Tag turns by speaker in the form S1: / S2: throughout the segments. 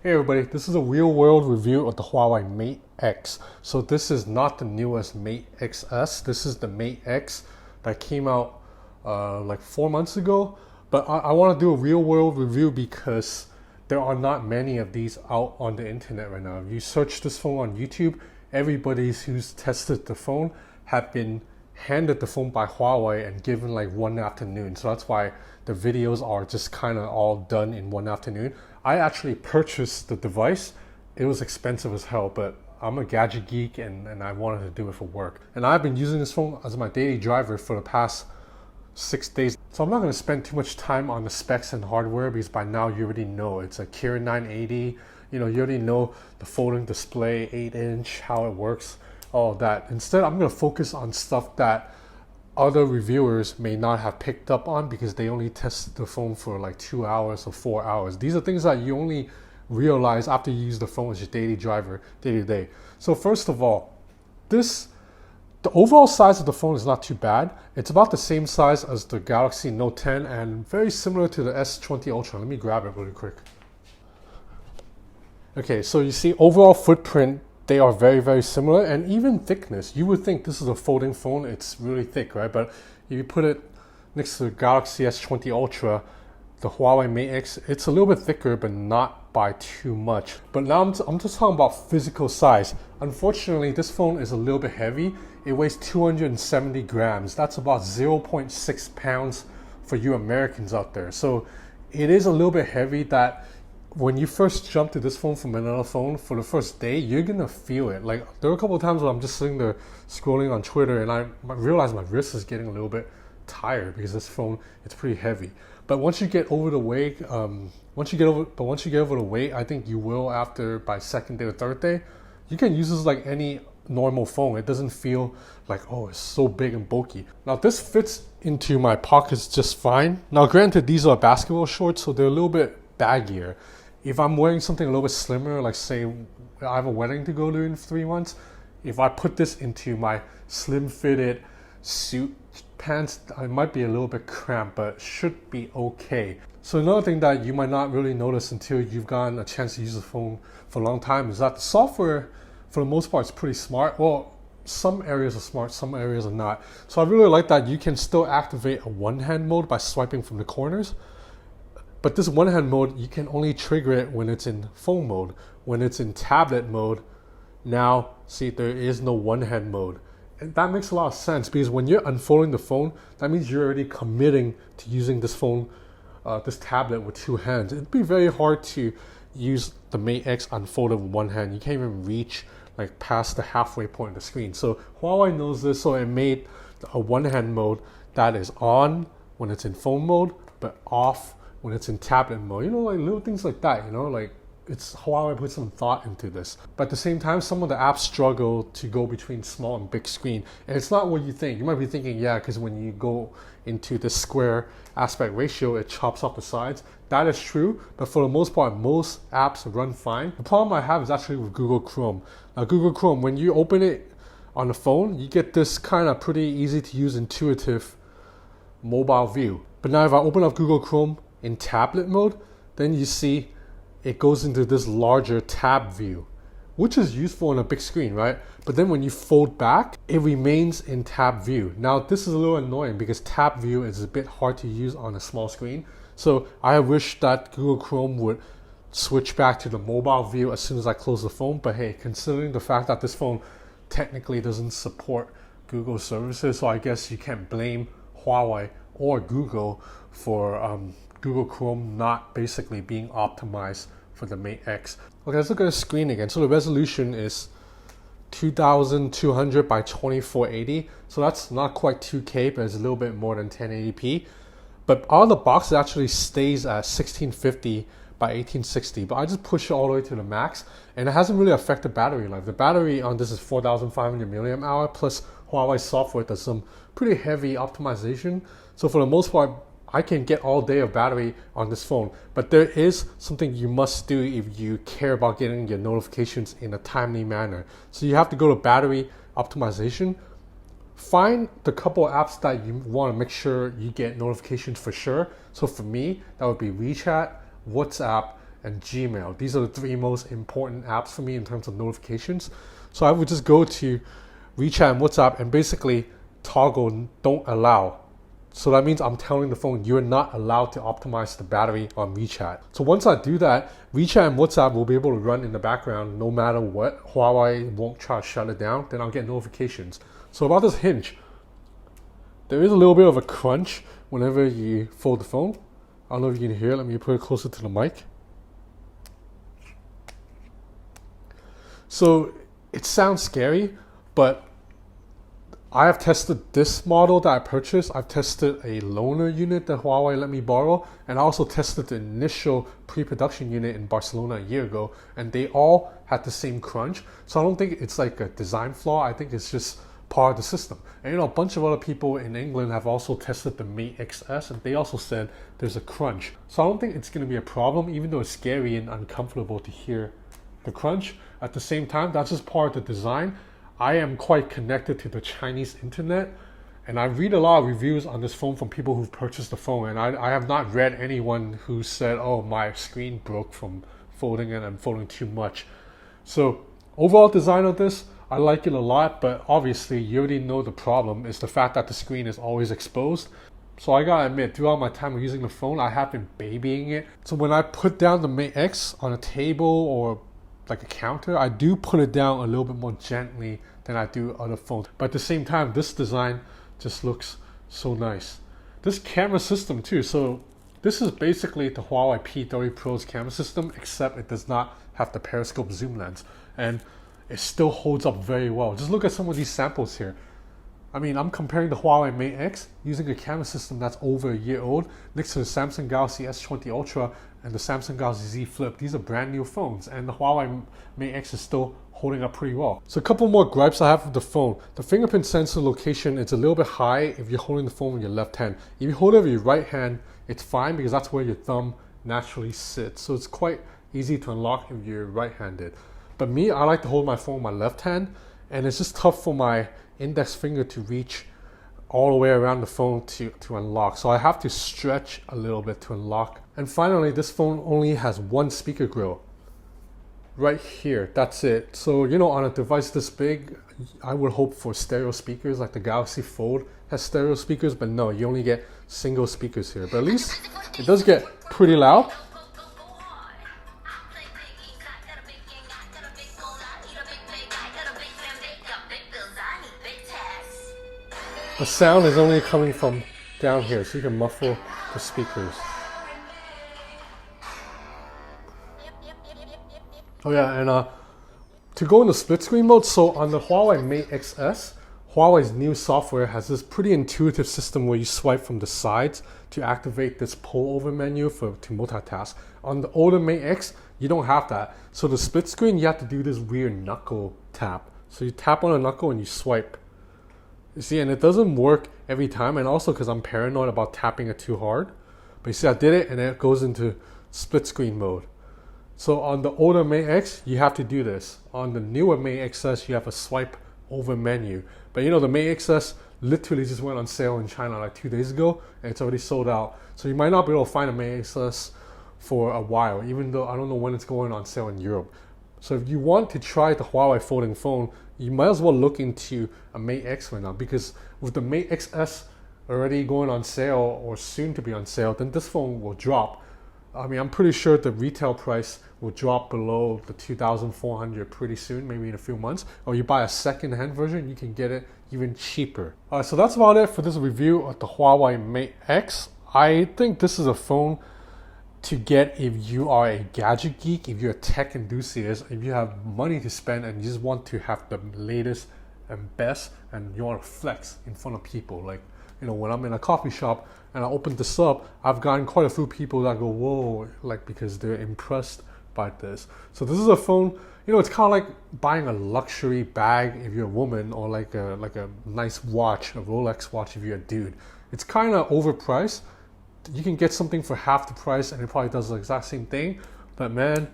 S1: Hey everybody, this is a real world review of the Huawei Mate X. So this is not the newest Mate XS, this is the Mate X that came out like 4 months ago. But I want to do a real world review because there are not many of these out on the internet right now. If you search this phone on YouTube, everybody who's tested the phone have been handed the phone by Huawei and given like one afternoon. So that's why the videos are just kind of all done in one afternoon. I actually purchased the device. It was expensive as hell, but I'm a gadget geek and I wanted to do it for work. And I've been using this phone as my daily driver for the past 6 days. So I'm not going to spend too much time on the specs and hardware because by now you already know it's a Kirin 980. You already know the folding display, 8-inch, how it works, all of that. Instead, I'm going to focus on stuff that other reviewers may not have picked up on because they only tested the phone for like 2 hours or 4 hours. These are things that you only realize after you use the phone as your daily driver, day to day. So first of all, the overall size of the phone is not too bad. It's about the same size as the Galaxy Note 10 and very similar to the S20 Ultra. Let me grab it really quick. Okay, so you see overall footprint, they are very, very similar, and even thickness. You would think this is a folding phone, it's really thick, right? But if you put it next to the Galaxy S20 Ultra, the Huawei Mate X, it's a little bit thicker, but not by too much. But now I'm just talking about physical size. Unfortunately, this phone is a little bit heavy. It weighs 270 grams. That's about 0.6 pounds for you Americans out there. So it is a little bit heavy that when you first jump to this phone from another phone for the first day, you're gonna feel it. Like there were a couple of times where I'm just sitting there scrolling on Twitter and I realized my wrist is getting a little bit tired because this phone, it's pretty heavy. But once you get over the weight, once you get over the weight, I think you will after by second day or third day, you can use this like any normal phone. It doesn't feel like, oh, it's so big and bulky. Now this fits into my pockets just fine. Now granted, these are basketball shorts, so they're a little bit baggier. If I'm wearing something a little bit slimmer, like say I have a wedding to go to in 3 months, if I put this into my slim fitted suit pants, it might be a little bit cramped, but should be okay. So another thing that you might not really notice until you've gotten a chance to use the phone for a long time is that the software, for the most part, is pretty smart. Well, some areas are smart, some areas are not. So I really like that you can still activate a one-hand mode by swiping from the corners. But this one-hand mode, you can only trigger it when it's in phone mode. When it's in tablet mode, now, see, there is no one-hand mode. And that makes a lot of sense because when you're unfolding the phone, that means you're already committing to using this phone, this tablet with 2 hands. It'd be very hard to use the Mate X unfolded with one hand. You can't even reach like past the halfway point of the screen. So Huawei knows this, so it made a one-hand mode that is on when it's in phone mode, but off when it's in tablet mode. Like little things like that, like it's Huawei put some thought into this. But at the same time, some of the apps struggle to go between small and big screen. And it's not what you think. You might be thinking, yeah, because when you go into the square aspect ratio, it chops off the sides. That is true, but for the most part, most apps run fine. The problem I have is actually with Google Chrome. Now, Google Chrome, when you open it on the phone, you get this kind of pretty easy to use, intuitive mobile view. But now if I open up Google Chrome in tablet mode, then you see it goes into this larger tab view, which is useful on a big screen, right? But then when you fold back, it remains in tab view. Now this is a little annoying because tab view is a bit hard to use on a small screen. So I wish that Google Chrome would switch back to the mobile view as soon as I close the phone. But hey, considering the fact that this phone technically doesn't support Google services, so I guess you can't blame Huawei or Google for Google Chrome not basically being optimized for the Mate X. Okay, let's look at the screen again. So the resolution is 2200 by 2480. So that's not quite 2K, but it's a little bit more than 1080p. But out of the box, it actually stays at 1650 by 1860. But I just push it all the way to the max, and it hasn't really affected battery life. The battery on this is 4,500 milliamp hour, plus Huawei software does some pretty heavy optimization. So for the most part, I can get all day of battery on this phone, but there is something you must do if you care about getting your notifications in a timely manner. So you have to go to battery optimization, find the couple of apps that you want to make sure you get notifications for sure. So for me, that would be WeChat, WhatsApp, and Gmail. These are the three most important apps for me in terms of notifications. So I would just go to WeChat and WhatsApp and basically toggle don't allow. So that means I'm telling the phone you're not allowed to optimize the battery on WeChat. So once I do that, WeChat and WhatsApp will be able to run in the background no matter what. Huawei won't try to shut it down, then I'll get notifications. So about this hinge, there is a little bit of a crunch whenever you fold the phone. I don't know if you can hear it. Let me put it closer to the mic. So it sounds scary, but I have tested this model that I purchased. I've tested a loaner unit that Huawei let me borrow, and I also tested the initial pre-production unit in Barcelona a year ago, and they all had the same crunch. So I don't think it's like a design flaw. I think it's just part of the system. And you know, a bunch of other people in England have also tested the Mate XS, and they also said there's a crunch. So I don't think it's going to be a problem, even though it's scary and uncomfortable to hear the crunch. At the same time, that's just part of the design. I am quite connected to the Chinese internet, and I read a lot of reviews on this phone from people who've purchased the phone, and I have not read anyone who said, oh, my screen broke from folding it and folding too much. So overall design of this, I like it a lot, but obviously you already know the problem is the fact that the screen is always exposed. So I gotta admit, throughout my time of using the phone, I have been babying it. So when I put down the Mate X on a table or like a counter, I do put it down a little bit more gently than I do other phones. But at the same time, this design just looks so nice. This camera system too, so this is basically the Huawei P30 Pro's camera system, except it does not have the periscope zoom lens, and it still holds up very well. Just look at some of these samples here. I mean, I'm comparing the Huawei Mate X using a camera system that's over a year old next to the Samsung Galaxy S20 Ultra and the Samsung Galaxy Z Flip. These are brand new phones, and the Huawei Mate X is still holding up pretty well. So a couple more gripes I have with the phone. The fingerprint sensor location, it's a little bit high if you're holding the phone with your left hand. If you hold it with your right hand, it's fine because that's where your thumb naturally sits. So it's quite easy to unlock if you're right-handed. But me, I like to hold my phone with my left hand, and it's just tough for my index finger to reach all the way around the phone to unlock. So I have to stretch a little bit to unlock. And finally, this phone only has one speaker grill right here. That's it. So, you know, on a device this big, I would hope for stereo speakers, like the Galaxy Fold has stereo speakers, but no, you only get single speakers here. But at least it does get pretty loud. The sound is only coming from down here, so you can muffle the speakers. Oh yeah, and to go into split screen mode, so on the Huawei Mate XS, Huawei's new software has this pretty intuitive system where you swipe from the sides to activate this pull over menu to multitask. On the older Mate X, you don't have that. So the split screen, you have to do this weird knuckle tap. So you tap on a knuckle and you swipe. You see, and it doesn't work every time, and also because I'm paranoid about tapping it too hard. But you see, I did it, and it goes into split screen mode. So on the older Mate X, you have to do this. On the newer Mate XS, you have a swipe over menu. But you know, the Mate XS literally just went on sale in China like 2 days ago, and it's already sold out. So you might not be able to find a Mate XS for a while, even though I don't know when it's going on sale in Europe. So if you want to try the Huawei folding phone, you might as well look into a Mate X right now, because with the Mate XS already going on sale or soon to be on sale, then this phone will drop. I mean, I'm pretty sure the retail price will drop below the 2,400 pretty soon, maybe in a few months. Or you buy a second-hand version, you can get it even cheaper. So that's about it for this review of the Huawei Mate X. I think this is a phone to get if you are a gadget geek, if you're a tech enthusiast, if you have money to spend and you just want to have the latest and best, and you want to flex in front of people. Like, you know, when I'm in a coffee shop and I open this up, I've gotten quite a few people that go, whoa, like, because they're impressed by this. So this is a phone, you know, it's kind of like buying a luxury bag if you're a woman, or like a nice watch, a Rolex watch if you're a dude. It's kind of overpriced. You can get something for half the price and it probably does the exact same thing, but man,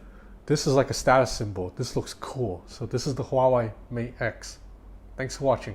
S1: this is like a status symbol. This looks cool. So this is the Huawei Mate X. Thanks for watching.